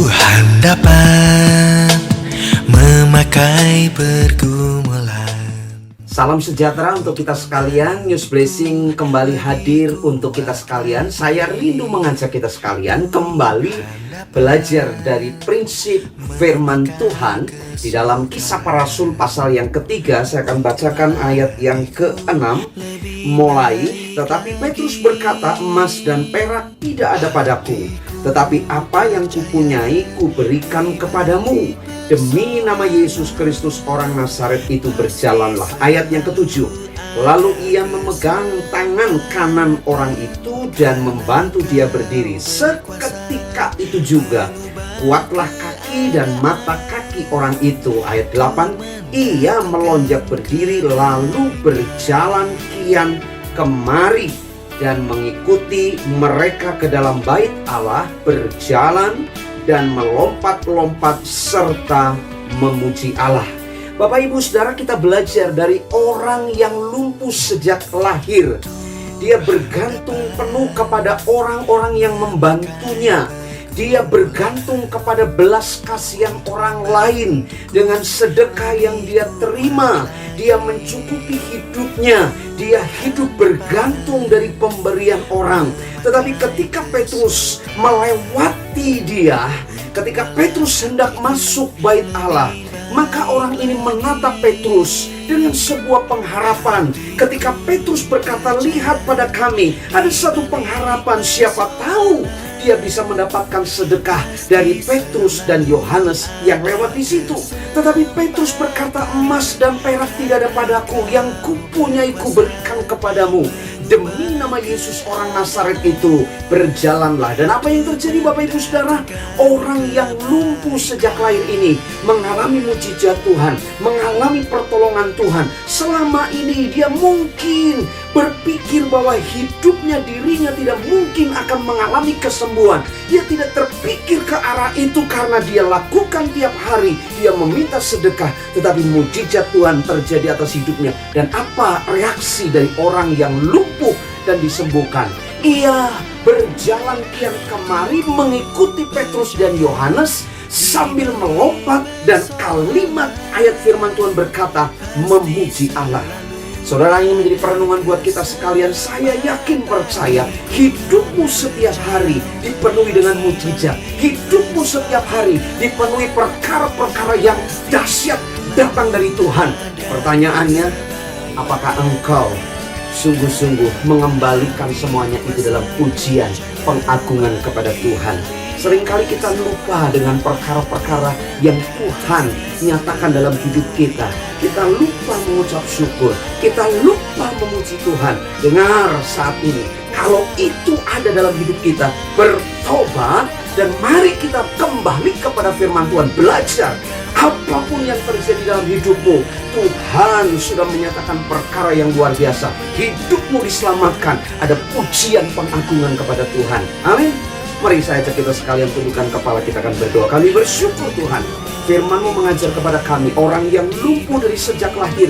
Tuhan dapat memakai pergumulan. Salam sejahtera untuk kita sekalian. News Blessing kembali hadir untuk kita sekalian. Saya rindu mengajak kita sekalian kembali belajar dari prinsip firman Tuhan di dalam Kisah Para Rasul pasal yang ketiga. Saya akan bacakan ayat yang ke-6 mulai. Tetapi Petrus berkata, emas dan perak tidak ada padaku, tetapi apa yang kupunyai kuberikan kepadamu. Demi nama Yesus Kristus orang Nazaret itu berjalanlah. Ayat yang ke-7. Lalu ia memegang tangan kanan orang itu dan membantu dia berdiri. Seketika itu juga kuatlah kaki dan mata kaki orang itu. Ayat 8. Ia melonjak berdiri lalu berjalan kian kemari dan mengikuti mereka ke dalam bait Allah, berjalan dan melompat-lompat serta memuji Allah. Bapak Ibu Saudara, kita belajar dari orang yang lumpuh sejak lahir. Dia bergantung penuh kepada orang-orang yang membantunya. Dia bergantung kepada belas kasihan orang lain. Dengan sedekah yang dia terima, dia mencukupi hidupnya. Dia hidup bergantung dari pemberian orang. Tetapi ketika Petrus melewati dia, ketika Petrus hendak masuk bait Allah, maka orang ini menatap Petrus dengan sebuah pengharapan. Ketika Petrus berkata, lihat pada kami, ada satu pengharapan, siapa tahu dia bisa mendapatkan sedekah dari Petrus dan Yohanes yang lewat di situ. Tetapi Petrus berkata, emas dan perak tidak ada padaku, yang kupunyai kuberikan kepadamu. Demi nama Yesus orang Nazaret itu berjalanlah. Dan apa yang terjadi Bapak Ibu Saudara? Orang yang lumpuh sejak lahir ini mengalami mujizat Tuhan, mengalami pertolongan Tuhan. Selama ini dia mungkin berpikir bahwa hidupnya, dirinya tidak mungkin akan mengalami kesembuhan. Dia tidak terpikir ke arah itu karena dia lakukan tiap hari. Dia meminta sedekah, tetapi mujizat Tuhan terjadi atas hidupnya. Dan apa reaksi dari orang yang lumpuh dan disembuhkan? Ia berjalan kian kemari mengikuti Petrus dan Yohanes sambil melompat, dan kalimat ayat firman Tuhan berkata, memuji Allah. Saudara, ini menjadi perenungan buat kita sekalian. Saya yakin percaya hidupmu setiap hari dipenuhi dengan mujizat. Hidupmu setiap hari dipenuhi perkara-perkara yang dahsyat datang dari Tuhan. Pertanyaannya, apakah engkau sungguh-sungguh mengembalikan semuanya itu dalam pujian, pengagungan kepada Tuhan? Seringkali kita lupa dengan perkara-perkara yang Tuhan nyatakan dalam hidup kita. Kita lupa mengucap syukur. Kita lupa memuji Tuhan. Dengar saat ini, kalau itu ada dalam hidup kita, bertobat dan mari kita kembali kepada firman Tuhan. Belajar apapun yang terjadi dalam hidupmu, Tuhan sudah menyatakan perkara yang luar biasa. Hidupmu diselamatkan. Ada pujian, pengagungan kepada Tuhan. Amin. Mari saya ajak kita sekalian tundukkan kepala, kita akan berdoa. Kami bersyukur Tuhan, firman-Mu mengajar kepada kami, orang yang lumpuh dari sejak lahir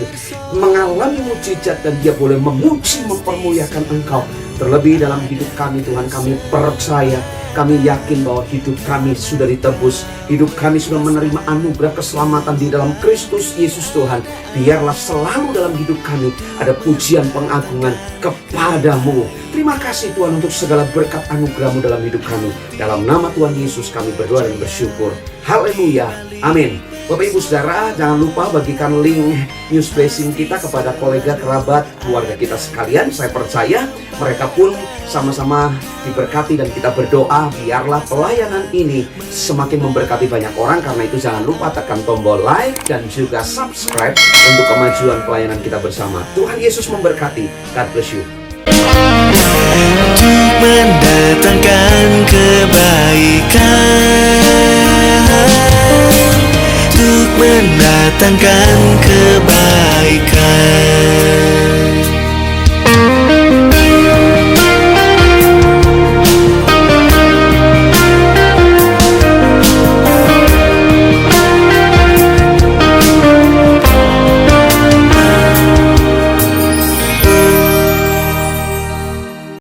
mengalami mujizat dan dia boleh memuji, mempermuliakan Engkau. Terlebih dalam hidup kami Tuhan, kami percaya, kami yakin bahwa hidup kami sudah ditebus. Hidup kami sudah menerima anugerah keselamatan di dalam Kristus Yesus Tuhan. Biarlah selalu dalam hidup kami ada pujian, pengagungan kepadamu. Terima kasih Tuhan untuk segala berkat anugerah-Mu dalam hidup kami. Dalam nama Tuhan Yesus kami berdoa dan bersyukur. Haleluya. Amin. Bapak Ibu Saudara, jangan lupa bagikan link News Blessing kita kepada kolega, kerabat, keluarga kita sekalian. Saya percaya mereka pun sama-sama diberkati, dan kita berdoa biarlah pelayanan ini semakin memberkati banyak orang. Karena itu jangan lupa tekan tombol like dan juga subscribe untuk kemajuan pelayanan kita bersama. Tuhan Yesus memberkati. God bless you. Untuk mendatangkan kebaikan, untuk mendatangkan